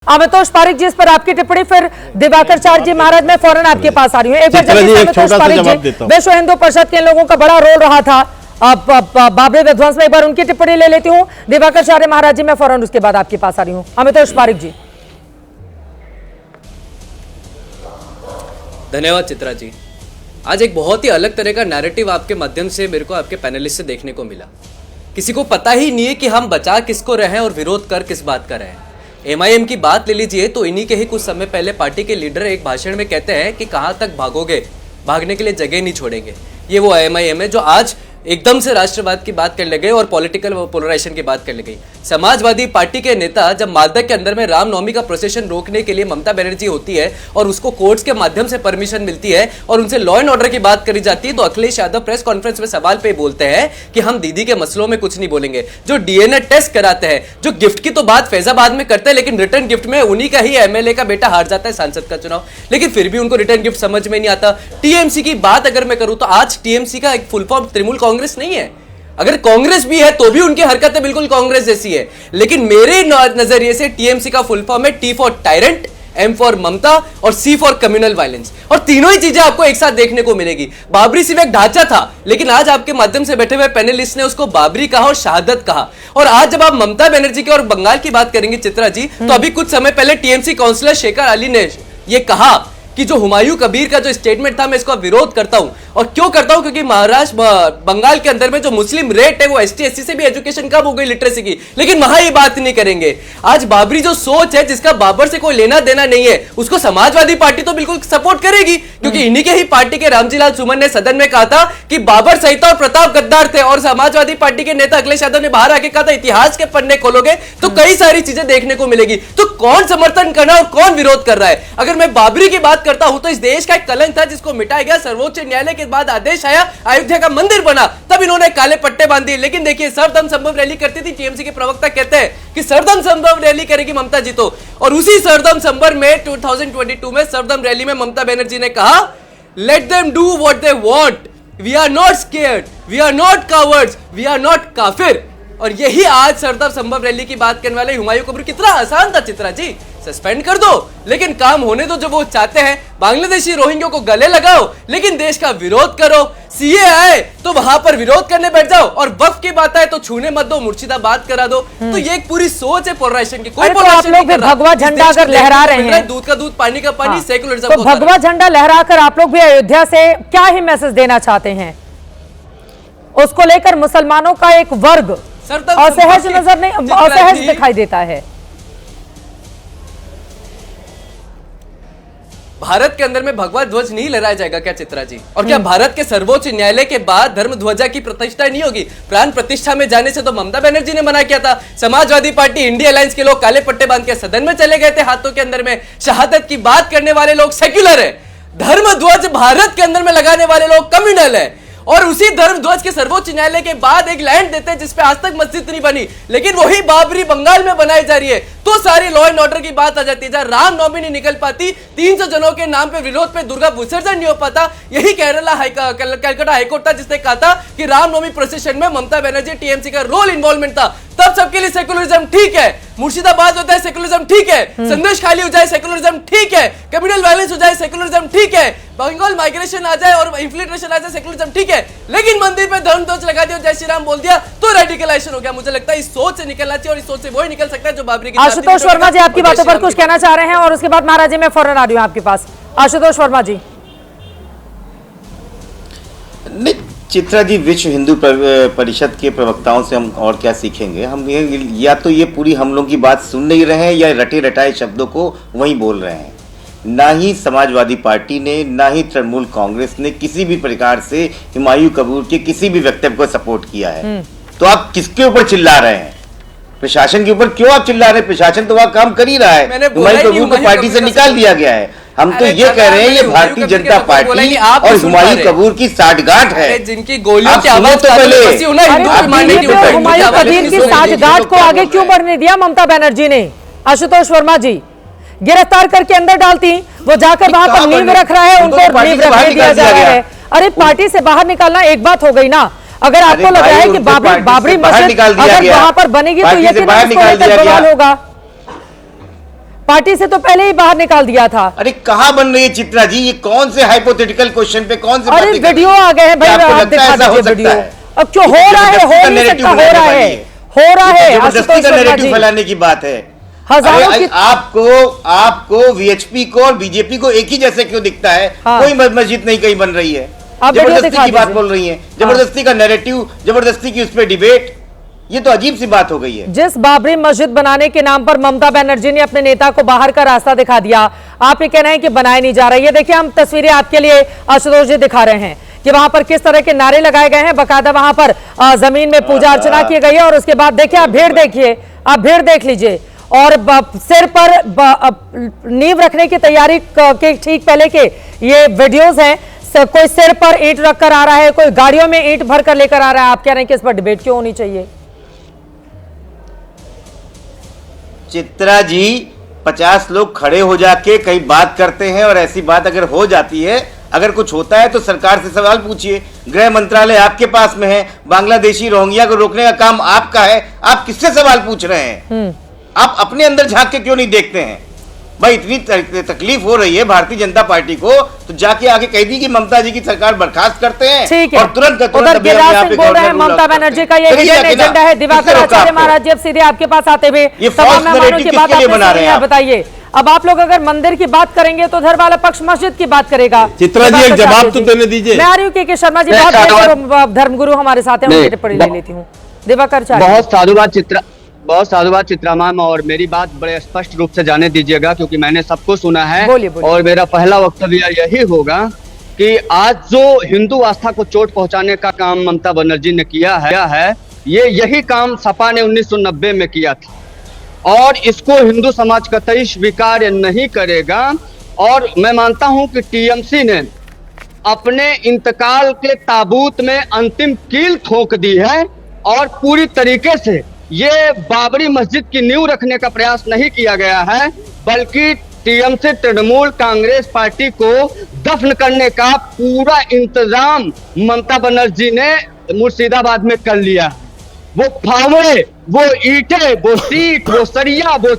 अमितोष पारिक जी, इस पर आपकी टिप्पणी, फिर दिवाकर चार्य जी महाराज, मैं फौरन आपके पास आ रही हूँ। एक बार अमितोष पारिक जी, विश्व हिंदू परिषद के लोगों का बड़ा रोल रहा था बाबरी विध्वंस में, एक बार उनकी टिप्पणी ले लेती हूँ। दिवाकर चार्य महाराज जी, मैं फौरन उसके बाद आपके पास आ रही हूँ। अमितोष पारिक जी। धन्यवाद चित्रा जी। आज एक बहुत ही अलग तरह का नैरेटिव आपके माध्यम से मेरे को आपके पैनलिस्ट से देखने को मिला। किसी को पता ही नहीं है कि हम बचा किसको रहे हैं और विरोध कर किस बात का रहे हैं। एमआईएम की बात ले लीजिए तो इन्हीं के ही कुछ समय पहले पार्टी के लीडर एक भाषण में कहते हैं कि कहां तक भागोगे, भागने के लिए जगह नहीं छोड़ेंगे। ये वो एमआईएम है जो आज एकदम से राष्ट्रवाद की बात करने गए और पॉलिटिकल पोलराइजेशन की बात करने गई। समाजवादी पार्टी के नेता जब मालदा के अंदर में रामनवमी का प्रोसेशन रोकने के लिए ममता बनर्जी होती है और उसको कोर्ट्स के माध्यम से परमिशन मिलती है और उनसे लॉ एंड ऑर्डर की बात करी जाती है, तो अखिलेश यादव प्रेस कॉन्फ्रेंस में सवाल पे बोलते हैं कि हम दीदी के मसलों में कुछ नहीं बोलेंगे। जो डीएनए टेस्ट कराते हैं, जो गिफ्ट की तो बात फैजाबाद में करते हैं, लेकिन रिटर्न गिफ्ट में उन्हीं का ही एमएलए का बेटा हार जाता है सांसद का चुनाव, लेकिन फिर भी उनको रिटर्न गिफ्ट समझ में नहीं आता। टीएमसी की बात अगर मैं करूं तो आज टीएमसी का एक फुल फॉर्म तृणमूल कांग्रेस नहीं है। अगर कांग्रेस भी है तो भी उनकी हरकतें बिल्कुल कांग्रेस जैसी है, लेकिन मेरे नजरिए से टीएमसी का फुल फॉर्म है T for tyrant, M for Mamata और सी फॉर कम्युनल वायलेंस। और तीनों ही चीजें आपको एक साथ देखने को मिलेगी। बाबरी सिर्फ एक ढांचा था, लेकिन आज आपके माध्यम से बैठे हुए पैनलिस्ट ने उसको बाबरी कहा और शहादत कहा। और आज जब आप ममता बनर्जी की और बंगाल की बात करेंगे चित्रा जी, तो अभी कुछ समय पहले टीएमसी काउंसिलर शेखर अली ने ये कहा कि जो हुमायूं कबीर का जो स्टेटमेंट था मैं इसका विरोध करता हूं। और क्यों करता हूं? क्योंकि महाराष्ट्र बंगाल के अंदर में जो मुस्लिम रेट है वो एसटी एससी से भी एजुकेशन कम हो गई लिटरेसी की, लेकिन वहां ये बात नहीं करेंगे। आज बाबरी जो सोच है जिसका बाबर से कोई लेना देना नहीं है, उसको समाजवादी पार्टी तो बिल्कुल सपोर्ट करेगी, क्योंकि इन्हीं के ही पार्टी के रामजीलाल सुमन ने सदन में कहा था कि बाबर संहिता और प्रताप गद्दार थे, और समाजवादी पार्टी के नेता अखिलेश यादव ने बाहर आके कहा था इतिहास के पन्ने खोलोगे तो कई सारी चीजें देखने को मिलेगी। तो कौन समर्थन करना और कौन विरोध कर रहा है? अगर मैं बाबरी की बात करता हूं तो इस देश का एक कलंक था जिसको मिटाया गया, सर्वोच्च न्यायालय के बाद आदेश आया, अयोध्या का मंदिर बना, तब इन्होंने काले पट्टे बांध दिए। लेकिन देखिए सर्वधर्म संभव रैली करती थी, टीएमसी के प्रवक्ता कहते हैं कि सर्वधर्म संभव रैली करेगी ममता जी तो, और उसी सर्वधर्म संभव में 2022 में सर्वधर्म रैली में ममता बनर्जी ने कहा let them do what they want, we are not scared, we are not cowards, we are not काफिर। और यही आज सर्वधर्म संभव रैली की बात करने वाले हुमायूं कबीर, कितना आसान था चित्रा जी, सस्पेंड कर दो लेकिन काम होने दो जो वो चाहते हैं। बांग्लादेशी रोहिंग्या को गले लगाओ लेकिन देश का विरोध करो। सीए आए तो वहां पर विरोध करने बैठ जाओ, और वक्फ की बात आए तो छूने मत दो, मुर्शिदाबाद करा दो। तो ये एक पूरी सोच है पोलराइजेशन की। कोई पोलराइजेशन नहीं कर रहा। भगवा झंडा अगर लहरा रहे हैं, दूध का दूध पानी का पानी, सेकुलरिज्म तो भगवा झंडा लहराकर आप लोग भी अयोध्या से क्या ही मैसेज देना चाहते हैं? उसको लेकर मुसलमानों का एक वर्ग असहज नजर नहीं, असहज दिखाई देता है। भारत के अंदर में भगवा ध्वज नहीं लहराया जाएगा क्या चित्रा जी? और क्या भारत के सर्वोच्च न्यायालय के बाद धर्म ध्वजा की प्रतिष्ठा नहीं होगी? प्राण प्रतिष्ठा में जाने से तो ममता बनर्जी ने मना किया था। समाजवादी पार्टी इंडिया अलायंस के लोग काले पट्टे बांध के सदन में चले गए थे हाथों के अंदर में। शहादत की बात करने वाले लोग सेक्युलर है, धर्म ध्वज भारत के अंदर में लगाने वाले लोग कम्युनल है। और उसी धर्म ध्वज के सर्वोच्च न्यायालय के बाद एक लैंड देते हैं जिसपे आज तक मस्जिद नहीं बनी, लेकिन वही बाबरी बंगाल में बनाई जा रही है। तो सारी लॉ एंड ऑर्डर की बात आ जाती है। जहां रामनवमी नहीं निकल पाती, 300 जनों के नाम पे विरोध पे दुर्गा विसर्जन नहीं हो पाता, यही कलकत्ता हाईकोर्ट था जिसने कहा था कि रामनवमी प्रोसेशन में ममता बनर्जी टीएमसी का रोल इन्वॉल्वमेंट था। तब सबके लिए सेकुलरिज्म ठीक है, मुर्शिदाबाद होता है सेकुलरिज्म ठीक है, संदेश खाली हो जाए सेकुलरिज्म ठीक है, कम्युनल वायलेंस हो जाए सेकुलरिज्म ठीक है, बंगाल माइग्रेशन आ जाए और इन्फ्लेशन आ जाए सेकुलरिज्म ठीक है, लेकिन मंदिर पे धर्म ध्वज लगा दिया, जय श्री राम बोल दिया तो रेडिकलाइजेशन हो गया। मुझे लगता है इस सोच से निकलना चाहिए, और इस सोच से वही निकल सकता है जो बाबरी की। आशुतोष वर्मा जी आपकी बातों पर कुछ कहना चाह रहे हैं, और उसके बाद महाराज जी मैं फौरन आ रही हूं आपके पास। आशुतोष वर्मा जी। नहीं चित्रा जी, विश्व हिंदू परिषद के प्रवक्ताओं से हम और क्या सीखेंगे? हम या तो ये पूरी हम लोग की बात सुन नहीं रहे हैं या रटे रटाए शब्दों को वहीं बोल रहे हैं। ना ही समाजवादी पार्टी ने, ना ही तृणमूल कांग्रेस ने किसी भी प्रकार से हुमायूं कबीर के किसी भी वक्तव्य को सपोर्ट किया है। तो आप किसके ऊपर चिल्ला रहे हैं? प्रशासन के ऊपर क्यों आप चिल्ला रहे हैं? प्रशासन तो वहाँ काम कर ही रहा है। हुमायूं कबीर को पार्टी से निकाल दिया गया है। हम तो ये कह रहे हैं ये भारतीय जनता पार्टी और हुमायूं कबीर की साठगांठ है, जिनकी गोलियों की आवाज तो हुमायूं कबीर की साठगांठ को आगे क्यों बढ़ने दिया ममता बनर्जी ने? आशुतोष वर्मा जी, गिरफ्तार करके अंदर डालती, वो जाकर वहां पर नींव रख रहा है, उनको नींव रखने दिया जा रहा है। अरे पार्टी से बाहर निकालना एक बात हो गई ना, अगर आपको लग रहा है कि बाबरी मस्जिद अगर वहां पर बनेगी तो यकीनन उसको लेकर बवाल होगा। पार्टी से तो पहले ही बाहर निकाल दिया था। अरे कहाँ बन रही है चित्रा जी, ये कौन से हाइपोथेटिकल क्वेश्चन पे कौन से अरे वीडियो आ गए हैं भाई, आप दिखा दीजिए वीडियो। अब क्यों हो रहा है, हो नहीं सकता, हो रहा है, हो रहा है। जबरदस्ती का नैरेटिव फैलाने की बात है। हजारों की आपको वीएचपी को और बीजेपी को एक ही जैसे क्यों दिखता है? हाँ। कोई मस्जिद नहीं कहीं बन रही है, आप वीडियो जबरदस्ती दिखा की बात दीजिए। बोल रही है, जबरदस्ती का नैरेटिव, जबरदस्ती की उस पर डिबेट, ये तो अजीब सी बात हो गई है। जिस बाबरी मस्जिद बनाने के नाम पर ममता बनर्जी ने अपने नेता को बाहर का रास्ता दिखा दिया, आप ये कह रहे हैं कि बनाया नहीं जा रहा है। ये देखिए, हम तस्वीरें आपके लिए आशुतोष जी दिखा रहे हैं कि वहां पर किस तरह के नारे लगाए गए हैं, बकायदा वहां पर जमीन में पूजा अर्चना की गई है। और उसके बाद देखिए, आप भीड़ देखिए, आप भीड़ देख लीजिए। और सिर पर नींव रखने की तैयारी के ठीक पहले के ये वीडियोस हैं। कोई सिर पर ईंट रखकर आ रहा है, कोई गाड़ियों में ईंट भर कर लेकर आ रहा है। आप कह रहे हैं कि इस पर डिबेट क्यों होनी चाहिए? चित्रा जी, 50 लोग खड़े हो जाके कहीं बात करते हैं, और ऐसी बात अगर हो जाती है, अगर कुछ होता है तो सरकार से सवाल पूछिए। गृह मंत्रालय आपके पास में है, बांग्लादेशी रोहिंग्या को रोकने का काम आपका है, आप किससे सवाल पूछ रहे हैं? आप अपने अंदर झांक के क्यों नहीं देखते हैं? भाई इतनी तकलीफ हो रही है भारतीय जनता पार्टी को, तो जाके आगे कह दी कि ममता जी की सरकार बर्खास्त करते हैं, ठीक है। और तुरंत उधर गिरिराज सिंह बोल रहे हैं ममता बनर्जी का ये हिडन एजेंडा है। दिवाकर आचार्य महाराज जी, अब सीधे आपके पास आते हुए तमाम मेहमानों की बात आपने बताइए। अब आप लोग अगर मंदिर की बात करेंगे तो उधर वाला पक्ष मस्जिद की बात करेगा। चित्रा जी, एक जवाब तो देने दीजिए। मैं आ रही हूँ के शर्मा जी, बहुत धर्मगुरु हमारे साथ हैं, उनकी टिप्पणी ले लेती हूँ। दिवाकर आचार्य, बहुत साधुवाद चित्रा मैम, और मेरी बात बड़े स्पष्ट रूप से जाने दीजिएगा क्योंकि मैंने सबको सुना है। बोलिए। और मेरा पहला वक्तव्य यही होगा कि आज जो हिंदू आस्था को चोट पहुंचाने का काम ममता बनर्जी ने किया है, ये यही काम सपा ने 1990 में किया था, और इसको हिंदू समाज कतई स्वीकार नहीं करेगा। और मैं मानता हूं कि टीएमसी ने अपने इंतकाल के ताबूत में अंतिम कील ठोक दी है, और पूरी तरीके से ये बाबरी मस्जिद की नींव रखने का प्रयास नहीं किया गया है, बल्कि टीएमसी तृणमूल कांग्रेस पार्टी को दफन करने का पूरा इंतजाम ममता बनर्जी ने मुर्शिदाबाद में कर लिया। वो फावड़े, वो ईंटें, वो सीट, वो सरिया, वो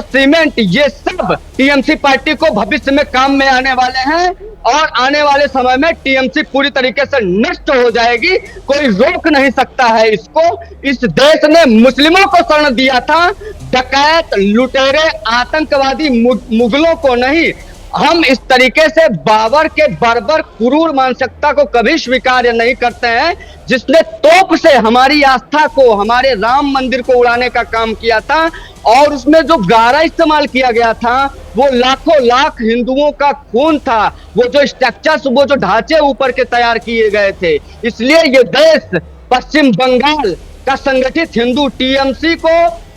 सीमेंट, ये सब टीएमसी पार्टी को भविष्य में काम में आने वाले हैं, और आने वाले समय में टीएमसी पूरी तरीके से नष्ट हो जाएगी। कोई रोक नहीं सकता है इसको। इस देश ने मुस्लिमों को शरण दिया था, डकैत, लुटेरे, आतंकवादी मुगलों को नहीं। हम इस तरीके से बाबर के बर्बर क्रूर मानसिकता को कभी स्वीकार नहीं करते हैं, जिसने तोप से हमारी आस्था को, हमारे राम मंदिर को उड़ाने का काम किया था। और उसमें जो गारा इस्तेमाल किया गया था, वो लाखों लाख हिंदुओं का खून था। वो जो स्ट्रक्चर्स, वो जो ढांचे ऊपर के तैयार किए गए थे। इसलिए ये देश पश्चिम बंगाल का संगठित हिंदू टीएमसी को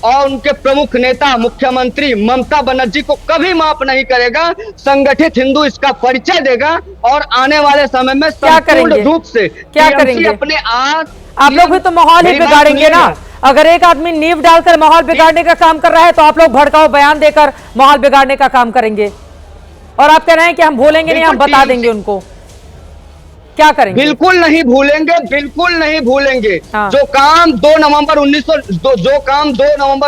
और उनके प्रमुख नेता मुख्यमंत्री ममता बनर्जी को कभी माफ नहीं करेगा। संगठित हिंदू इसका परिचय देगा, और आने वाले समय में संपूर्ण रूप से क्या करेंगे अपने आप लोग भी तो माहौल ही बिगाड़ेंगे ना। अगर एक आदमी नींव डालकर माहौल बिगाड़ने का काम कर रहा है, तो आप लोग भड़काऊ बयान देकर माहौल बिगाड़ने का काम करेंगे। और आप कह रहे हैं कि हम भूलेंगे नहीं, हम बता देंगे उनको। क्या करेंगे? बिल्कुल नहीं भूलेंगे, बिल्कुल नहीं भूलेंगे। हाँ। जो काम 2 नवंबर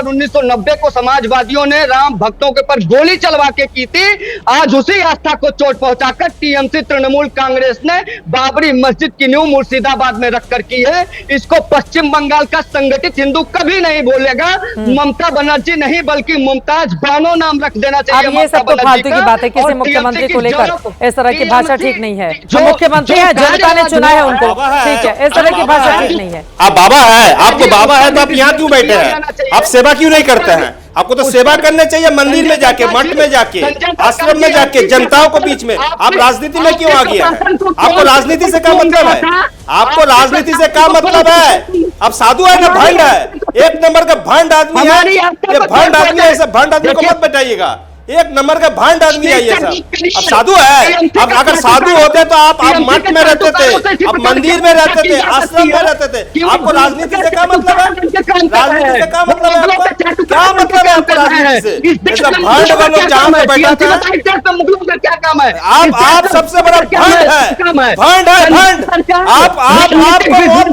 1990 को समाजवादियों ने राम भक्तों के पर गोली चलवा के की थी, आज उसी आस्था को चोट पहुंचाकर टीएमसी तृणमूल कांग्रेस ने बाबरी मस्जिद की नींव मुर्शिदाबाद में रखकर की है। इसको पश्चिम बंगाल का संगठित हिंदू कभी नहीं भूलेगा। ममता बनर्जी नहीं, बल्कि मुमताज बानो नाम रख देना चाहिए। अब ये सब तो फालतू की बात है, किसी मुख्यमंत्री को लेकर इस तरह की भाषा ठीक नहीं है। जो मुख्यमंत्री है, जनता ने चुना है उनको, ठीक है, इस तरह की भाषा ठीक नहीं है। आप बाबा है, आपको बाबा है तो आप यहाँ क्यों बैठे हैं? आप सेवा क्यों नहीं करते हैं? आपको तो सेवा करने चाहिए मंदिर में जाके, मठ में जाके, आश्रम में जाके, जनताओं को बीच में। आप राजनीति में क्यों आ गया है? आपको राजनीति से क्या मतलब है? आपको राजनीति से क्या मतलब है? आप साधु है ना भंड है? एक नंबर का भंड आदमी है, ये भंड आदमी है, ऐसे भंड आदमी को मत बैठाइएगा। एक नंबर का भांड आदमी है ये सब। अब साधु है, अब अगर साधु होते तो आप मठ में रहते थे, आप मंदिर में रहते थे, आश्रम में रहते थे। आपको राजनीति से क्या मतलब है? राजनीति से क्या मतलब है आपको? क्या मतलब है आपको राजनीति से? जैसा भांड का लोग जहाँ पे बैठा था, क्या काम है? आप सबसे बड़ा भांड है, भांड है भांड।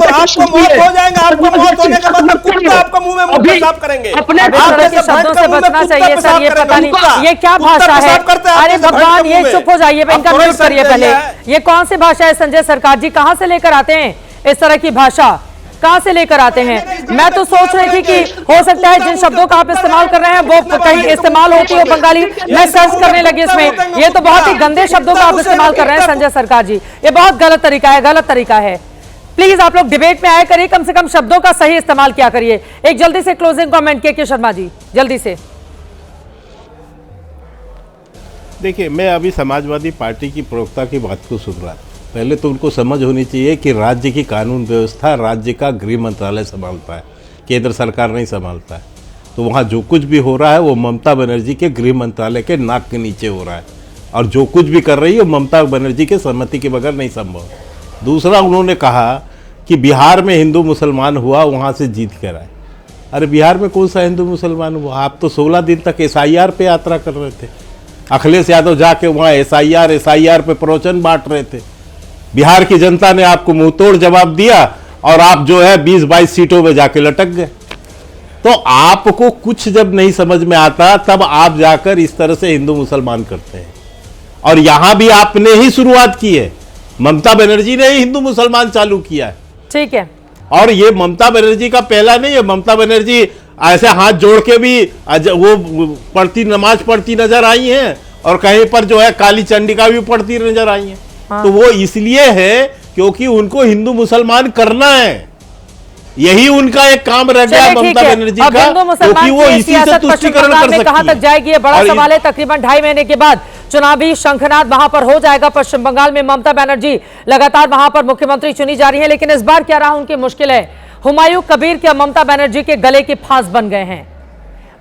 आपको मौत हो जाएंगे, आपको मौत होने के बाद कुत्ता आपका मुंह में मुंह पेशाब करेंगे। के शब्दों से बचना चाहिए सर, ये पता नहीं ये क्या भाषा है। अरे भगवान, ये चुप हो जाइए, इनका म्यूट करिए पहले। ये कौन सी भाषा है संजय सरकार जी? कहां से लेकर आते हैं इस तरह की भाषा? कहां से लेकर आते हैं? मैं तो सोच रही थी कि हो सकता है जिन शब्दों का आप इस्तेमाल कर रहे हैं वो कहीं इस्तेमाल होती हो बंगाली। मैं सर्च करने लगी इसमें, ये तो बहुत ही गंदे शब्दों का आप इस्तेमाल कर रहे हैं संजय सरकार जी। ये बहुत गलत तरीका है, गलत तरीका है। प्लीज आप लोग डिबेट में आया करिए, कम से कम शब्दों का सही इस्तेमाल किया करिए। एक जल्दी से क्लोजिंग कमेंट के शर्मा जी, जल्दी से। देखिए, मैं अभी समाजवादी पार्टी की प्रवक्ता की बात को सुन रहा था। पहले तो उनको समझ होनी चाहिए कि राज्य की कानून व्यवस्था राज्य का गृह मंत्रालय संभालता है, केंद्र सरकार नहीं संभालता है। तो वहाँ जो कुछ भी हो रहा है वो ममता बनर्जी के गृह मंत्रालय के नाक के नीचे हो रहा है, और जो कुछ भी कर रही है वो ममता बनर्जी के सहमति के बगैर नहीं संभव। दूसरा, उन्होंने कहा कि बिहार में हिंदू मुसलमान हुआ, वहाँ से जीत कर आए। अरे बिहार में कौन सा हिंदू मुसलमान हुआ? आप तो 16 दिन तक SIR पे यात्रा कर रहे थे। अखिलेश यादव जाके वहाँ SIR पे प्रवचन बांट रहे थे। बिहार की जनता ने आपको मुंहतोड़ जवाब दिया और आप जो है 20-22 सीटों में जाके लटक गए। तो आपको कुछ जब नहीं समझ में आता तब आप जाकर इस तरह से हिंदू मुसलमान करते हैं। और यहां भी आपने ही शुरुआत की है, ममता बनर्जी ने ही हिंदू मुसलमान चालू किया है। ठीक है, और ये ममता बनर्जी का पहला नहीं है। ममता बनर्जी ऐसे हाथ जोड़ के भी वो नमाज पढ़ती नजर आई हैं, और कहीं पर जो है काली चंडिका भी पढ़ती नजर आई हैं। हाँ। तो वो इसलिए है क्योंकि उनको हिंदू मुसलमान करना है, यही उनका एक काम रह गया ममता बनर्जी का, क्योंकि वो इसी से तुष्टीकरण कर सकती है। कहां तक जाएगी ये बड़ा सवाल है। तकरीबन 2.5 महीने के बाद चुनावी शंखनाद वहां पर हो जाएगा पश्चिम बंगाल में। ममता बनर्जी लगातार वहां पर मुख्यमंत्री चुनी जा रही है, लेकिन इस बार क्या रहा उनकी मुश्किल है। हुमायूं कबीर क्या ममता बनर्जी के गले के फांस बन गए हैं?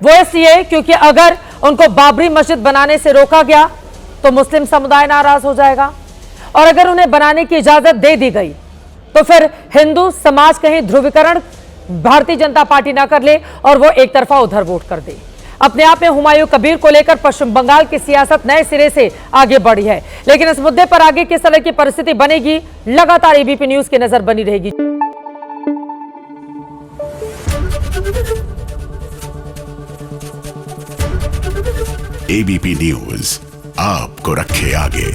वो इसलिए क्योंकि अगर उनको बाबरी मस्जिद बनाने से रोका गया तो मुस्लिम समुदाय नाराज हो जाएगा, और अगर उन्हें बनाने की इजाजत दे दी गई तो फिर हिंदू समाज कहीं ध्रुवीकरण भारतीय जनता पार्टी ना कर ले और वो एक तरफा उधर वोट कर दे। अपने आप में हुमायूं कबीर को लेकर पश्चिम बंगाल की सियासत नए सिरे से आगे बढ़ी है, लेकिन इस मुद्दे पर आगे किस तरह की परिस्थिति बनेगी, लगातार एबीपी न्यूज की नजर बनी रहेगी। एबीपी न्यूज आपको रखे आगे।